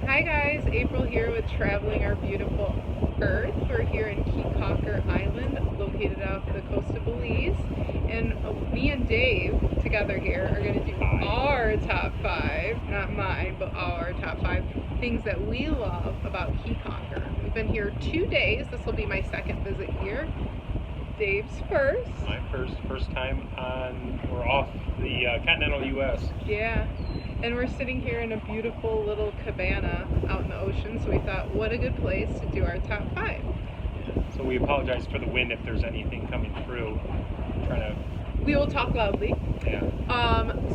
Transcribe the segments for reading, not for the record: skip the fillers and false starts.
Hi guys, April here with Traveling Our Beautiful Earth. We're here in Caye Caulker Island, located off the coast of Belize. And me and Dave together here are going to do our top 5, not mine, but our top 5 things that we love about Caye Caulker. We've been here 2 days. This will be my second visit here. Dave's first. My first time we're off the continental U.S. Yeah. And we're sitting here in a beautiful little cabana out in the ocean, so we thought, what a good place to do our top 5. So we apologize for the wind if there's anything coming through. We will talk loudly. Yeah.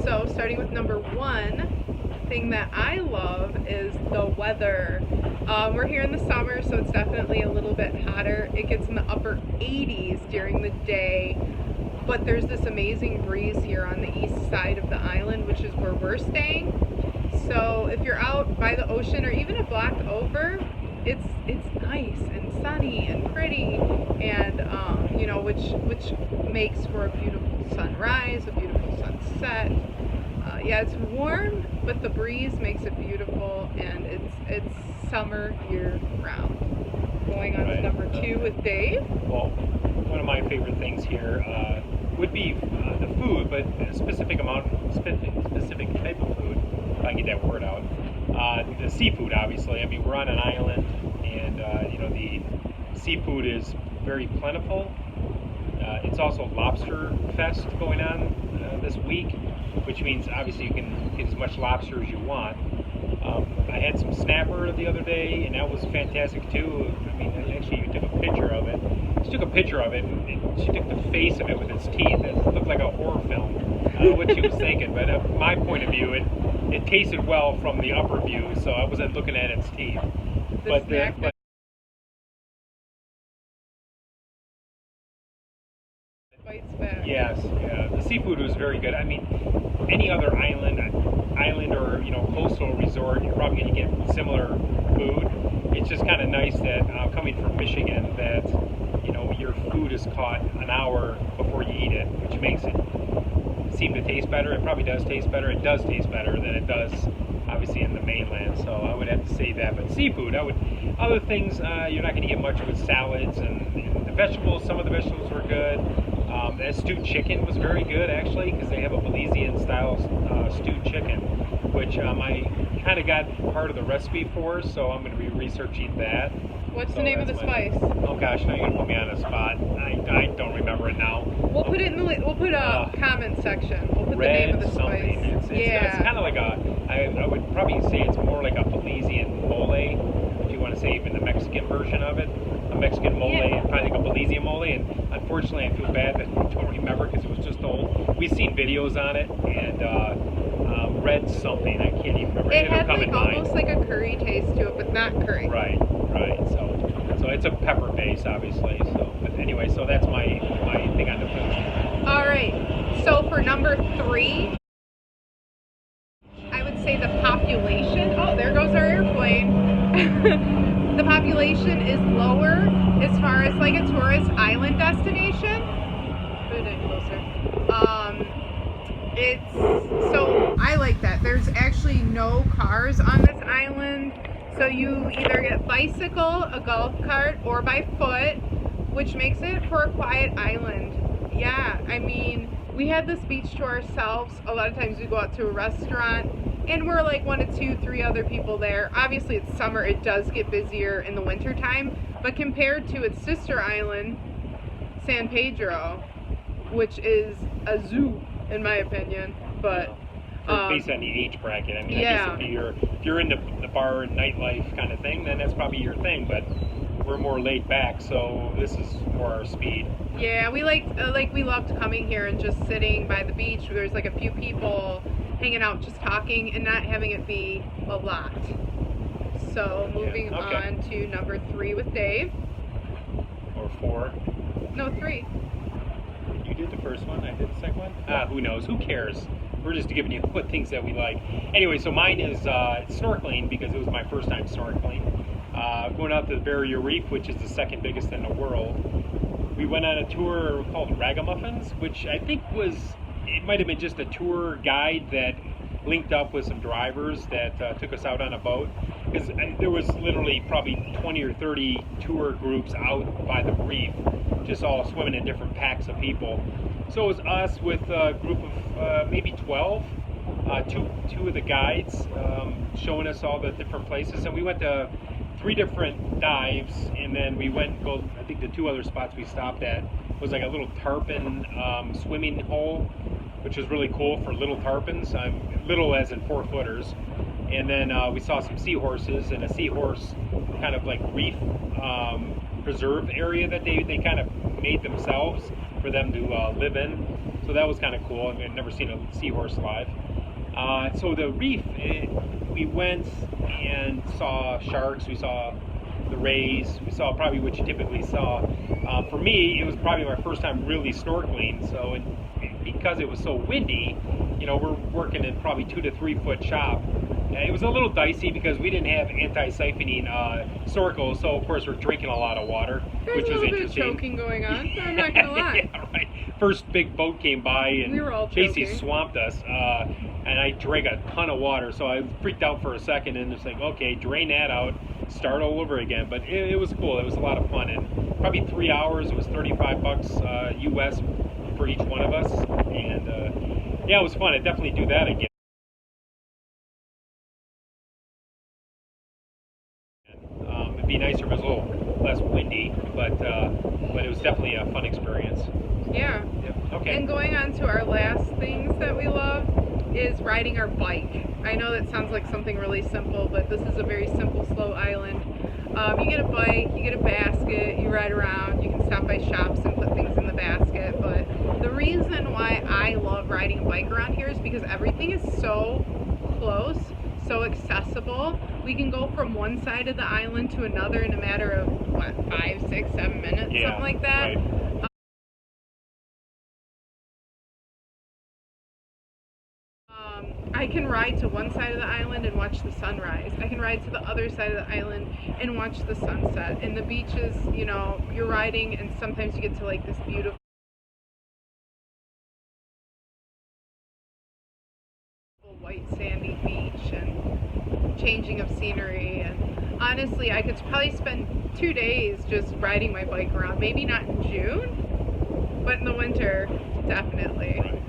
So starting with number 1, thing that I love is the weather. We're here in the summer, so it's definitely a little bit hotter. It gets in the upper 80s during the day. But there's this amazing breeze here on the east side of the island, which is where we're staying. So if you're out by the ocean or even a block over, it's nice and sunny and pretty, and you know, which makes for a beautiful sunrise, a beautiful sunset. Yeah, it's warm, but the breeze makes it beautiful, and it's summer year round. Going on to number 2 with Dave. Well, one of my favorite things here would be the food, but a specific type of food, if I can get that word out. The seafood, obviously. I mean, we're on an island, and you know, the seafood is very plentiful. It's also lobster fest going on this week, which means obviously you can get as much lobster as you want. I had some snapper the other day, and that was fantastic too. I mean, actually, you took a picture of it. She took a picture of it, and she took the face of it with its teeth. It looked like a horror film. I don't know what she was thinking, but from my point of view, it tasted well from the upper view, so I wasn't looking at its teeth. Yes, yeah, the seafood was very good. I mean, any other island or, you know, coastal resort, you're probably going to get similar food. It's just kind of nice that coming from Michigan, that, you know, your food is caught an hour before you eat it, which makes it seem to taste better. It probably does taste better. It does taste better than it does obviously in the mainland, so I would have to say that. But seafood, other things, you're not going to get much with salads, and the vegetables. Some of the vegetables were good. That stewed chicken was very good, actually, because they have a Belizean style stewed chicken, which I kind of got part of the recipe for, so I'm going to be researching that. What's the name of the spice? Oh gosh, now you're going to put me on the spot. I don't remember it now. We'll put it in the comment section. We'll put the name of the spice. It's kind of like I would probably say it's more like a Belizean mole, if you want to say even the Mexican version of it. A Mexican mole, and probably like a Belizean mole, and unfortunately I feel bad that I don't remember because it was just old. We've seen videos on it, and read something, I can't even remember. It had like almost like a curry taste to it, but not curry. Right. So it's a pepper base, obviously. So, but anyway, so that's my thing on the food. All right. So for number 3, I would say the population. Oh, there goes our airplane. The population is lower as far as like a tourist island destination. Put it closer. So I like that. There's actually no cars on this island. So you either get bicycle, a golf cart, or by foot, which makes it for a quiet island. Yeah, I mean, we had this beach to ourselves. A lot of times we go out to a restaurant, and we're like 1 to 2, 3 other people there. Obviously, it's summer. It does get busier in the winter time, but compared to its sister island, San Pedro, which is a zoo, in my opinion, but based on the age bracket, I mean, yeah. I guess if you're into the bar and nightlife kind of thing, then that's probably your thing. But we're more laid back, so this is more our speed. Yeah, we we loved coming here and just sitting by the beach where there's like a few people hanging out, just talking, and not having it be a lot. So moving on to number 3 with Dave. Or 4. No, 3. You did the first one, I did the second one. Who knows? Who cares? We're just giving you what things that we like. Anyway, so mine is snorkeling, because it was my first time snorkeling. Going out to the Barrier Reef, which is the 2nd biggest in the world. We went on a tour called Ragamuffins, which I think it might have been just a tour guide that linked up with some drivers that took us out on a boat, because there was literally probably 20 or 30 tour groups out by the reef, just all swimming in different packs of people. So it was us with a group of maybe 12, two of the guides showing us all the different places, and we went to 3 different dives, and then we went and go. I think the 2 other spots we stopped at was like a little tarpon swimming hole, which was really cool for little tarpons, little as in 4-footers. And then we saw some seahorses and a seahorse kind of like reef preserve area that they kind of made themselves for them to live in. So that was kind of cool. I mean, I've never seen a seahorse live. So the reef, we went and saw sharks, we saw the rays, we saw probably what you typically saw. For me, it was probably my first time really snorkeling, so because it was so windy, you know, we're working in probably 2 to 3 foot chop. It was a little dicey because we didn't have anti-siphoning snorkels, so of course we're drinking a lot of water, which was interesting. There's a little bit of choking going on, I'm not gonna lie. Yeah, right. First big boat came by and we were all Casey choking. swamped us, and I drank a ton of water, so I freaked out for a second and just like, okay, drain that out, start all over again. But it was cool. It was a lot of fun, and probably 3 hours. It was $35 US for each one of us, and yeah, it was fun. I'd definitely do that again. It'd be nicer if it was a little less windy, but it was definitely a fun experience. Yeah. Yep. Okay. And going on to our last things that we love is riding our bike. I know that sounds like something really simple, but this is a very simple, slow island. You get a bike, you get a basket, you ride around, you can stop by shops and put things in the basket, but the reason why I love riding a bike around here is because everything is so close, so accessible. We can go from one side of the island to another in a matter of, what, 5, 6, 7 minutes, Yeah, something like that. Right. I can ride to one side of the island and watch the sunrise. I can ride to the other side of the island and watch the sunset. And the beaches, you know, you're riding and sometimes you get to like this beautiful white sandy beach and changing of scenery. And honestly, I could probably spend 2 days just riding my bike around. Maybe not in June, but in the winter, definitely. Right.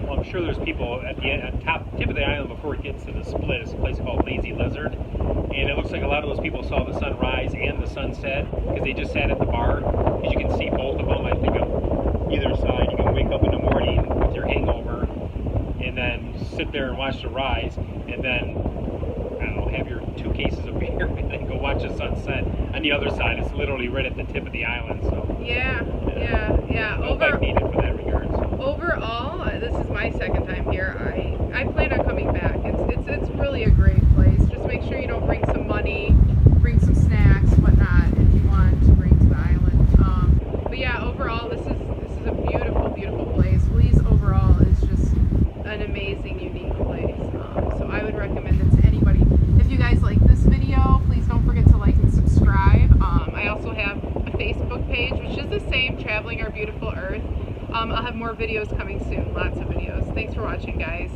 Well, I'm sure there's people at the tip of the island before it gets to the split. It's a place called Lazy Lizard, and it looks like a lot of those people saw the sunrise and the sunset because they just sat at the bar. As you can see both of them, I think on either side. You can wake up in the morning with your hangover, and then sit there and watch the rise, and then I don't know, have your 2 cases of beer, and then go watch the sunset on the other side. It's literally right at the tip of the island. So Yeah. no bike needed for that regards. Overall, this is my second time here. I plan on coming back. It's really a great place. Just make sure you don't bring some money, bring some snacks, whatnot, if you want to bring to the island. But yeah, overall, this is a beautiful, beautiful place. Belize overall is just an amazing, unique place. So I would recommend it to anybody. If you guys like this video, please don't forget to like and subscribe. I also have a Facebook page, which is the same, Traveling Our Beautiful Earth. I'll have more videos coming soon, lots of videos. Thanks for watching, guys.